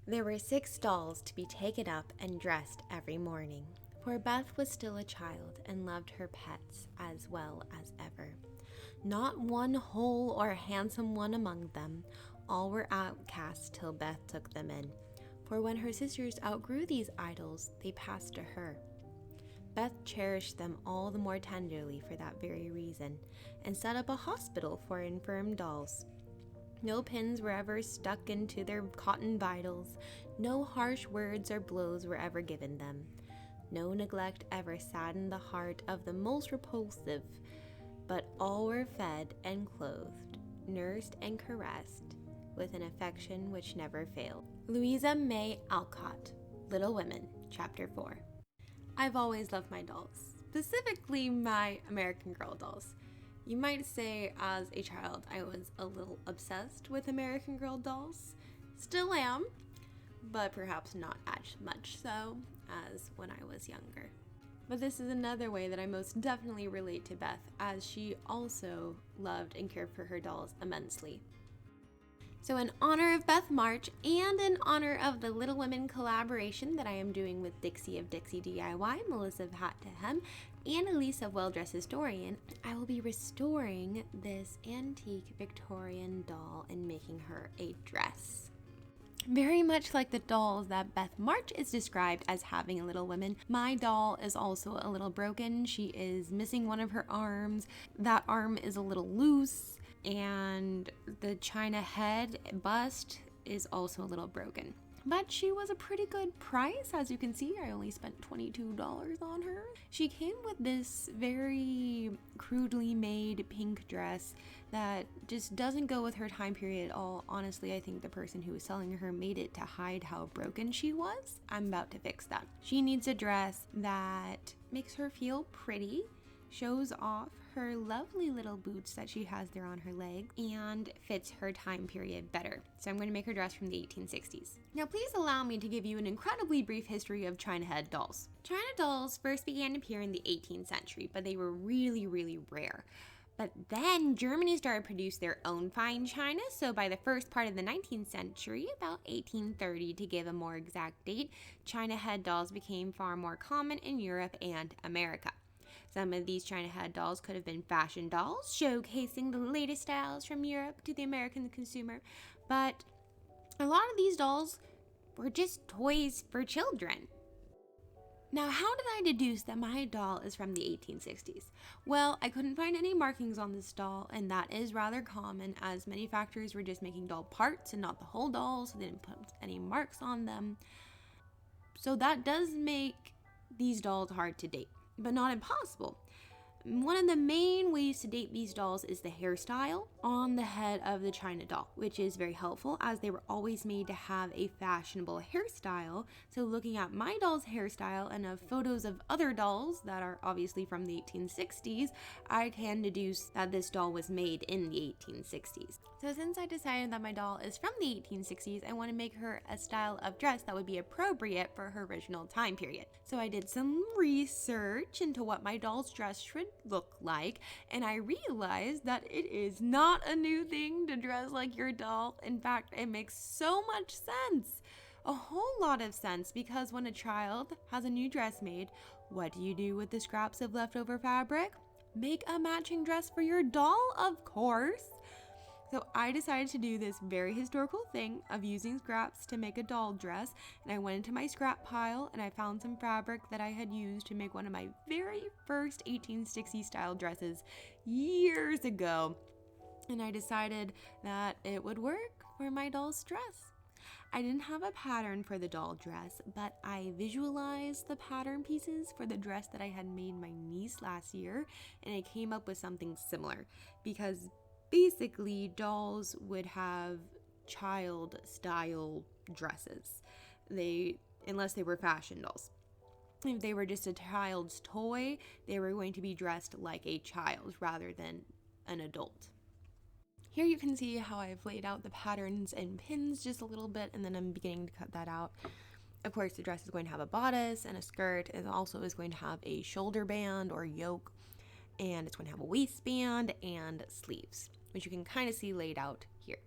There were 6 dolls to be taken up and dressed every morning, for Beth was still a child and loved her pets as well as ever. Not one whole or handsome one among them. All were outcasts till Beth took them in, for when her sisters outgrew these idols, they passed to her. Beth cherished them all the more tenderly for that very reason, and set up a hospital for infirm dolls. No pins were ever stuck into their cotton vitals, no harsh words or blows were ever given them. No neglect ever saddened the heart of the most repulsive, but all were fed and clothed, nursed and caressed, with an affection which never failed. Louisa May Alcott, Little Women, Chapter 4. I've always loved my dolls, specifically my American Girl dolls. You might say as a child I was a little obsessed with American Girl dolls. Still am, but perhaps not as much so as when I was younger. But this is another way that I most definitely relate to Beth, as she also loved and cared for her dolls immensely. So in honor of Beth March and in honor of the Little Women collaboration that I am doing with Dixie of Dixie DIY, Melissa of Hat to Hem, and Elise of Well Dressed Historian, I will be restoring this antique Victorian doll and making her a dress. Very much like the dolls that Beth March is described as having in Little Women, my doll is also a little broken. She is missing one of her arms. That arm is a little loose, and the china head bust is also a little broken. But she was a pretty good price. As you can see, I only spent $22 on her. She came with this very crudely made pink dress that just doesn't go with her time period at all. Honestly, I think the person who was selling her made it to hide how broken she was. I'm about to fix that. She needs a dress that makes her feel pretty, shows off her lovely little boots that she has there on her leg, and fits her time period better. So I'm going to make her dress from the 1860s. Now please allow me to give you an incredibly brief history of China head dolls. China dolls first began to appear in the 18th century, but they were really rare. But then Germany started to produce their own fine china, so by the first part of the 19th century, about 1830 to give a more exact date, China head dolls became far more common in Europe and America. Some of these China head dolls could have been fashion dolls, showcasing the latest styles from Europe to the American consumer, but a lot of these dolls were just toys for children. Now, how did I deduce that my doll is from the 1860s? Well, I couldn't find any markings on this doll, and that is rather common, as many factories were just making doll parts and not the whole doll, so they didn't put any marks on them. So that does make these dolls hard to date, but not impossible. One of the main ways to date these dolls is the hairstyle on the head of the China doll, which is very helpful as they were always made to have a fashionable hairstyle. So looking at my doll's hairstyle and of photos of other dolls that are obviously from the 1860s, I can deduce that this doll was made in the 1860s. So since I decided that my doll is from the 1860s, I want to make her a style of dress that would be appropriate for her original time period. So I did some research into what my doll's dress should look like, and I realized that it is not a new thing to dress like your doll. In fact, it makes so much sense. A whole lot of sense, because when a child has a new dress made, what do you do with the scraps of leftover fabric? Make a matching dress for your doll, of course. So I decided to do this very historical thing of using scraps to make a doll dress, and I went into my scrap pile and I found some fabric that I had used to make one of my very first 1860s style dresses years ago, and I decided that it would work for my doll's dress. I didn't have a pattern for the doll dress, but I visualized the pattern pieces for the dress that I had made my niece last year, and I came up with something similar, because basically dolls would have child style dresses, unless they were fashion dolls. If they were just a child's toy, they were going to be dressed like a child rather than an adult. Here you can see how I've laid out the patterns and pins just a little bit, and then I'm beginning to cut that out. Of course, the dress is going to have a bodice and a skirt, and also is going to have a shoulder band or yoke, and it's going to have a waistband and sleeves, which you can kind of see laid out here.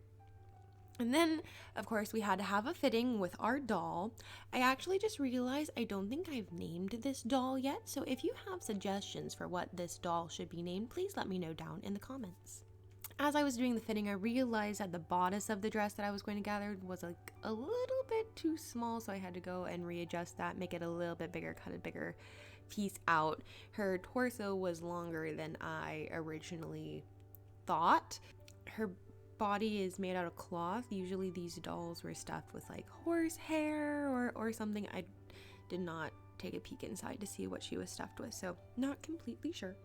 And then, of course, we had to have a fitting with our doll. I actually just realized I don't think I've named this doll yet. So if you have suggestions for what this doll should be named, please let me know down in the comments. As I was doing the fitting, I realized that the bodice of the dress that I was going to gather was like a little bit too small. So I had to go and readjust that, make it a little bit bigger, cut a bigger piece out. Her torso was longer than I originally thought. Her body is made out of cloth. Usually these dolls were stuffed with like horse hair or something. I did not take a peek inside to see what she was stuffed with, so not completely sure.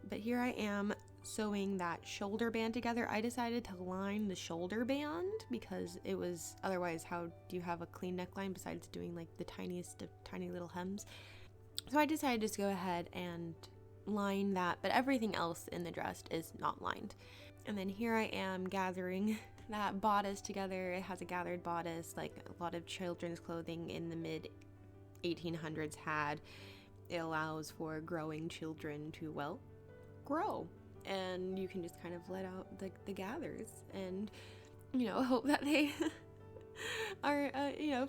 But here I am sewing that shoulder band together. I decided to line the shoulder band because it was, otherwise how do you have a clean neckline besides doing like the tiniest of tiny little hems? So I decided to just go ahead and line that, but everything else in the dress is not lined. And then here I am gathering that bodice together. It has a gathered bodice like a lot of children's clothing in the mid 1800s had. It allows for growing children to, well, grow. And you can just kind of let out the gathers and, you know, hope that they are,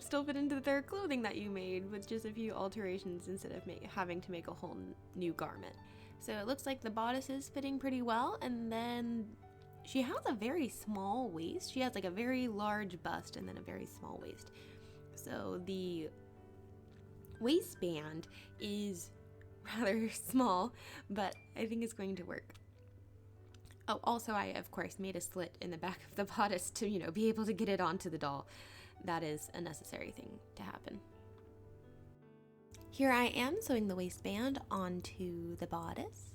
still fit into their clothing that you made with just a few alterations instead of having to make a whole new garment. So it looks like the bodice is fitting pretty well, and then she has a very small waist. She has like a very large bust and then a very small waist. So the waistband is rather small, but I think it's going to work. Oh, also I, of course, made a slit in the back of the bodice to, be able to get it onto the doll. That is a necessary thing to happen. Here I am sewing the waistband onto the bodice.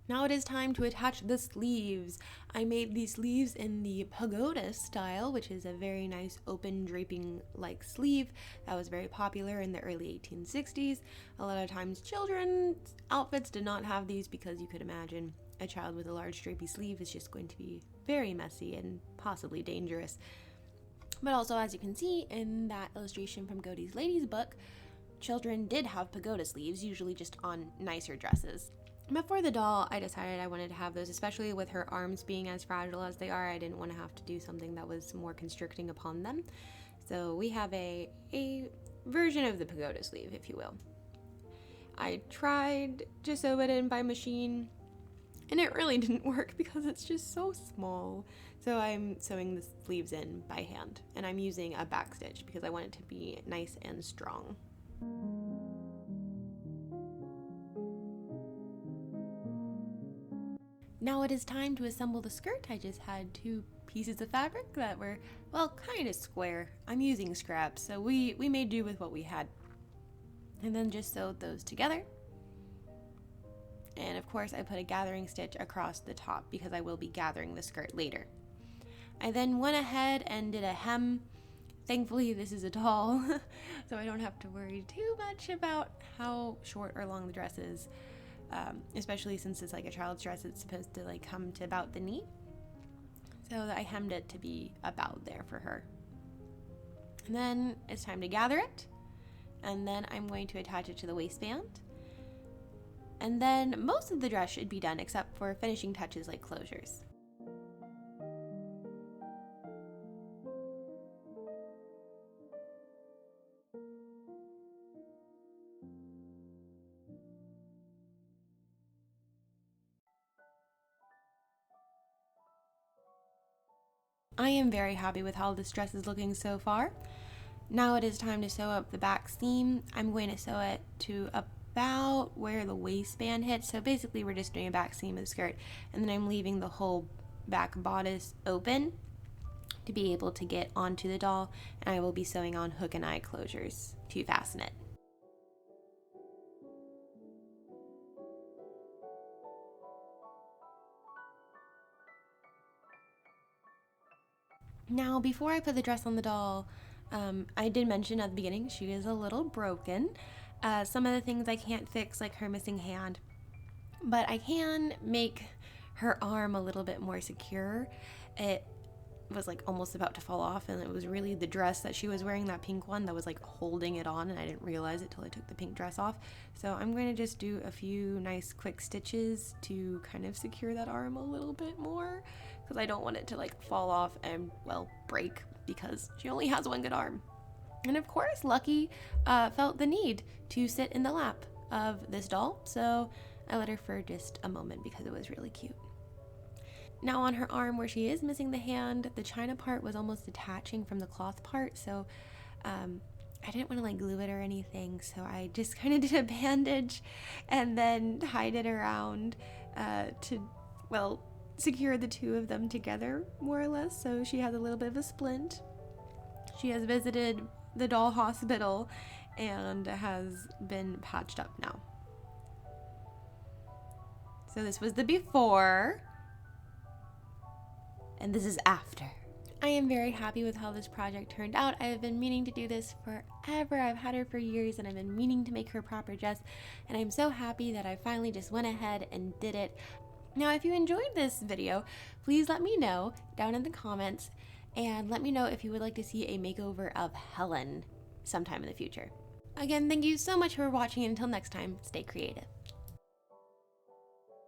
Now it is time to attach the sleeves. I made these sleeves in the pagoda style, which is a very nice open draping like sleeve that was very popular in the early 1860s. A lot of times children's outfits did not have these because you could imagine a child with a large drapey sleeve is just going to be very messy and possibly dangerous. But also, as you can see in that illustration from Godey's Lady's book, children did have pagoda sleeves, usually just on nicer dresses. But for the doll, I decided I wanted to have those, especially with her arms being as fragile as they are. I didn't want to have to do something that was more constricting upon them. So we have a version of the pagoda sleeve, if you will. I tried to sew it in by machine, and it really didn't work because it's just so small. So I'm sewing the sleeves in by hand, and I'm using a back stitch because I want it to be nice and strong. Now it is time to assemble the skirt. I just had 2 pieces of fabric that were, well, kind of square. I'm using scraps, so we made do with what we had. And then just sewed those together. And of course I put a gathering stitch across the top because I will be gathering the skirt later. I then went ahead and did a hem. Thankfully this is a doll, so I don't have to worry too much about how short or long the dress is. Especially since it's like a child's dress, it's supposed to like come to about the knee. So I hemmed it to be about there for her. And then it's time to gather it. And then I'm going to attach it to the waistband. And then most of the dress should be done except for finishing touches like closures. I am very happy with how this dress is looking so far. Now it is time to sew up the back seam. I'm going to sew it to about where the waistband hits. So basically we're just doing a back seam of the skirt, and then I'm leaving the whole back bodice open to be able to get onto the doll, and I will be sewing on hook and eye closures to fasten it. Now, before I put the dress on the doll, I did mention at the beginning she is a little broken. Some of the things I can't fix, like her missing hand, but I can make her arm a little bit more secure. It was like almost about to fall off, and it was really the dress that she was wearing, that pink one, that was like holding it on, and I didn't realize it till I took the pink dress off. So I'm going to just do a few nice quick stitches to kind of secure that arm a little bit more, because I don't want it to like fall off and, well, break, because she only has one good arm. And of course, Lucky felt the need to sit in the lap of this doll, so I let her for just a moment because it was really cute. Now on her arm, where she is missing the hand, the china part was almost detaching from the cloth part, so I didn't want to like glue it or anything, so I just kind of did a bandage and then tied it around to, well, secure the two of them together, more or less, so she has a little bit of a splint. She has visited the doll hospital and has been patched up now. So this was the before, and this is after. I am very happy with how this project turned out. I have been meaning to do this forever. I've had her for years, and I've been meaning to make her a proper dress, and I'm so happy that I finally just went ahead and did it. Now, if you enjoyed this video, please let me know down in the comments, and let me know if you would like to see a makeover of Helen sometime in the future. Again, thank you so much for watching, and until next time, stay creative.